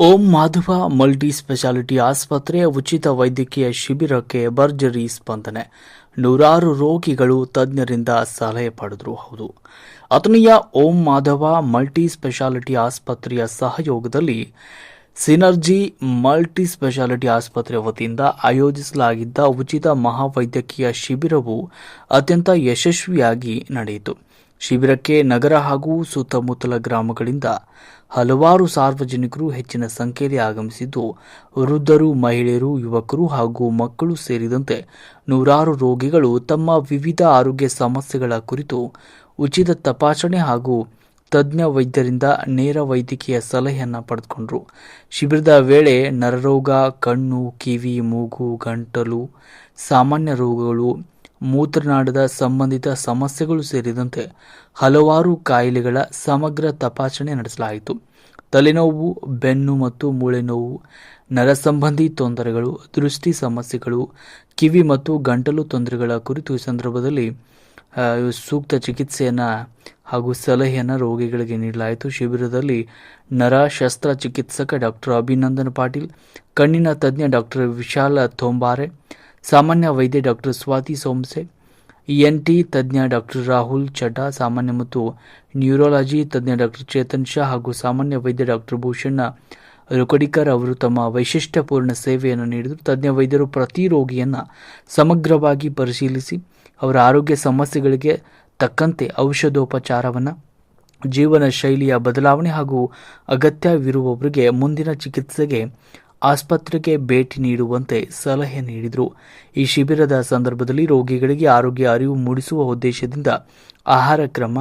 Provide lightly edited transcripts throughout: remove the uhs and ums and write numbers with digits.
ಓಂ Madhava multi speciality ಆಸ್ಪತ್ರೆಯ ಉಚಿತ ವೈದ್ಯಕೀಯ ಶಿಬಿರಕ್ಕೆ ಭರ್ಜರಿ ಸ್ಪಂದನೆ. ನೂರಾರು ರೋಗಿಗಳು ತಜ್ಞರಿಂದ ಸಲಹೆ ಪಡೆದರು. ಹೌದು, ಅಥಣಿಯ ಓಂ ಮಾಧವ ಮಲ್ಟಿ ಸ್ಪೆಷಾಲಿಟಿ ಆಸ್ಪತ್ರೆಯ ಸಹಯೋಗದಲ್ಲಿ ಸಿನರ್ಜಿ ಮಲ್ಟಿ ಸ್ಪೆಷಾಲಿಟಿ ಆಸ್ಪತ್ರೆ ವತಿಯಿಂದ ಆಯೋಜಿಸಲಾಗಿದ್ದ ಉಚಿತ ಮಹಾವೈದ್ಯಕೀಯ ಶಿಬಿರವು ಅತ್ಯಂತ ಯಶಸ್ವಿಯಾಗಿ ನಡೆಯಿತು. ಶಿಬಿರಕ್ಕೆ ನಗರ ಹಾಗೂ ಸುತ್ತಮುತ್ತಲ ಗ್ರಾಮಗಳಿಂದ ಹಲವಾರು ಸಾರ್ವಜನಿಕರು ಹೆಚ್ಚಿನ ಸಂಖ್ಯೆಯಲ್ಲಿ ಆಗಮಿಸಿದ್ದು, ವೃದ್ಧರು, ಮಹಿಳೆಯರು, ಯುವಕರು ಹಾಗೂ ಮಕ್ಕಳು ಸೇರಿದಂತೆ ನೂರಾರು ರೋಗಿಗಳು ತಮ್ಮ ವಿವಿಧ ಆರೋಗ್ಯ ಸಮಸ್ಯೆಗಳ ಕುರಿತು ಉಚಿತ ತಪಾಸಣೆ ಹಾಗೂ ತಜ್ಞ ವೈದ್ಯರಿಂದ ನೇರ ವೈದ್ಯಕೀಯ ಸಲಹೆಯನ್ನು ಪಡೆದುಕೊಂಡರು. ಶಿಬಿರದ ವೇಳೆ ನರರೋಗ, ಕಣ್ಣು, ಕಿವಿ, ಮೂಗು, ಗಂಟಲು, ಸಾಮಾನ್ಯ ರೋಗಗಳು, ಮೂತ್ರನಾಳದ ಸಂಬಂಧಿತ ಸಮಸ್ಯೆಗಳು ಸೇರಿದಂತೆ ಹಲವಾರು ಕಾಯಿಲೆಗಳ ಸಮಗ್ರ ತಪಾಸಣೆ ನಡೆಸಲಾಯಿತು. ತಲೆನೋವು, ಬೆನ್ನು ಮತ್ತು ಮೂಳೆ ನೋವು, ನರ ಸಂಬಂಧಿ ತೊಂದರೆಗಳು, ದೃಷ್ಟಿ ಸಮಸ್ಯೆಗಳು, ಕಿವಿ ಮತ್ತು ಗಂಟಲು ತೊಂದರೆಗಳ ಕುರಿತು ಈ ಸಂದರ್ಭದಲ್ಲಿ ಸೂಕ್ತ ಚಿಕಿತ್ಸೆಯನ್ನು ಹಾಗೂ ಸಲಹೆಯನ್ನು ರೋಗಿಗಳಿಗೆ ನೀಡಲಾಯಿತು. ಶಿಬಿರದಲ್ಲಿ ನರ ಶಸ್ತ್ರಚಿಕಿತ್ಸಕ ಡಾಕ್ಟರ್ ಅಭಿನಂದನ್ ಪಾಟೀಲ್, ಕಣ್ಣಿನ ತಜ್ಞ ಡಾಕ್ಟರ್ ವಿಶಾಲ ಥೋಂಬಾರೆ, ಸಾಮಾನ್ಯ ವೈದ್ಯ ಡಾಕ್ಟರ್ ಸ್ವಾತಿ ಸೋಮಸೆ, ENT ತಜ್ಞ ಡಾಕ್ಟರ್ ರಾಹುಲ್ ಚಡ್ಡಾ, ಸಾಮಾನ್ಯ ಮತ್ತು ನ್ಯೂರಾಲಜಿ ತಜ್ಞ ಡಾಕ್ಟರ್ ಚೇತನ್ ಶಾ ಹಾಗೂ ಸಾಮಾನ್ಯ ವೈದ್ಯ ಡಾಕ್ಟರ್ ಭೂಷಣ ರುಕಡಿಕರ್ ಅವರು ತಮ್ಮ ವೈಶಿಷ್ಟ್ಯಪೂರ್ಣ ಸೇವೆಯನ್ನು ನೀಡಿದರು. ತಜ್ಞ ವೈದ್ಯರು ಪ್ರತಿ ರೋಗಿಯನ್ನು ಸಮಗ್ರವಾಗಿ ಪರಿಶೀಲಿಸಿ ಅವರ ಆರೋಗ್ಯ ಸಮಸ್ಯೆಗಳಿಗೆ ತಕ್ಕಂತೆ ಔಷಧೋಪಚಾರವನ್ನು, ಜೀವನ ಶೈಲಿಯ ಬದಲಾವಣೆ ಹಾಗೂ ಅಗತ್ಯವಿರುವವರಿಗೆ ಮುಂದಿನ ಚಿಕಿತ್ಸೆಗೆ ಆಸ್ಪತ್ರೆಗೆ ಭೇಟಿ ನೀಡುವಂತೆ ಸಲಹೆ ನೀಡಿದರು. ಈ ಶಿಬಿರದ ಸಂದರ್ಭದಲ್ಲಿ ರೋಗಿಗಳಿಗೆ ಆರೋಗ್ಯ ಅರಿವು ಮೂಡಿಸುವ ಉದ್ದೇಶದಿಂದ ಆಹಾರ ಕ್ರಮ,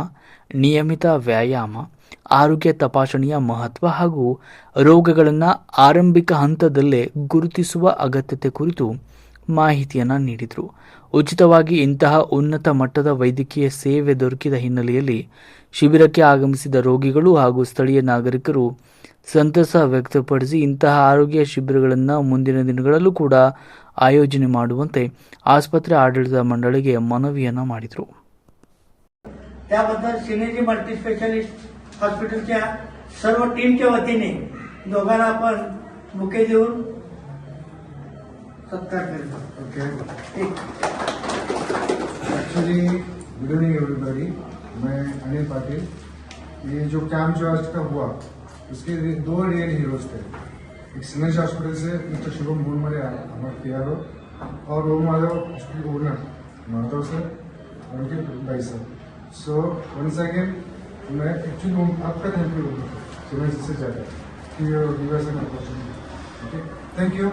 ನಿಯಮಿತ ವ್ಯಾಯಾಮ, ಆರೋಗ್ಯ ತಪಾಸಣೆಯ ಮಹತ್ವ ಹಾಗೂ ರೋಗಗಳನ್ನು ಆರಂಭಿಕ ಹಂತದಲ್ಲೇ ಗುರುತಿಸುವ ಅಗತ್ಯತೆ ಕುರಿತು ಮಾಹಿತಿಯನ್ನು ನೀಡಿದರು. ಉಚಿತವಾಗಿ ಇಂತಹ ಉನ್ನತ ಮಟ್ಟದ ವೈದ್ಯಕೀಯ ಸೇವೆ ದೊರಕಿದ ಹಿನ್ನೆಲೆಯಲ್ಲಿ ಶಿಬಿರಕ್ಕೆ ಆಗಮಿಸಿದ ರೋಗಿಗಳು ಹಾಗೂ ಸ್ಥಳೀಯ ನಾಗರಿಕರು ಸಂತಸ ವ್ಯಕ್ತಪಡಿಸಿ ಇಂತಹ ಆರೋಗ್ಯ ಶಿಬಿರಗಳನ್ನು ಮುಂದಿನ ದಿನಗಳಲ್ಲೂ ಕೂಡ ಆಯೋಜನೆ ಮಾಡುವಂತೆ ಆಸ್ಪತ್ರೆ ಆಡಳಿತ ಮಂಡಳಿಗೆ ಮನವಿಯನ್ನು ಮಾಡಿದರು. त्याबद्दल सिनर्जी मल्टी स्पेशालिस्ट हॉस्पिटलच्या सर्व टीमच्या वतीने दोघांना आपण बुके देऊन सत्कार करतो. Actually good evening everybody. मैं अनिल पाटिल. ये जो कैंप जो आज का हुआ उसके दो रियल हीरोज थे. एक सिनर्जी हॉस्पिटल से मिस्टर शुभम मूनमले हमारे PRO और Om Madhav hospital owner Madhav sir और उनके भाई सर. सो वंस अगेन मैं एक्चुअली आपका थैंक यू सिनर्जी से ज़्यादा कि give us an opportunity. Okay, thank you.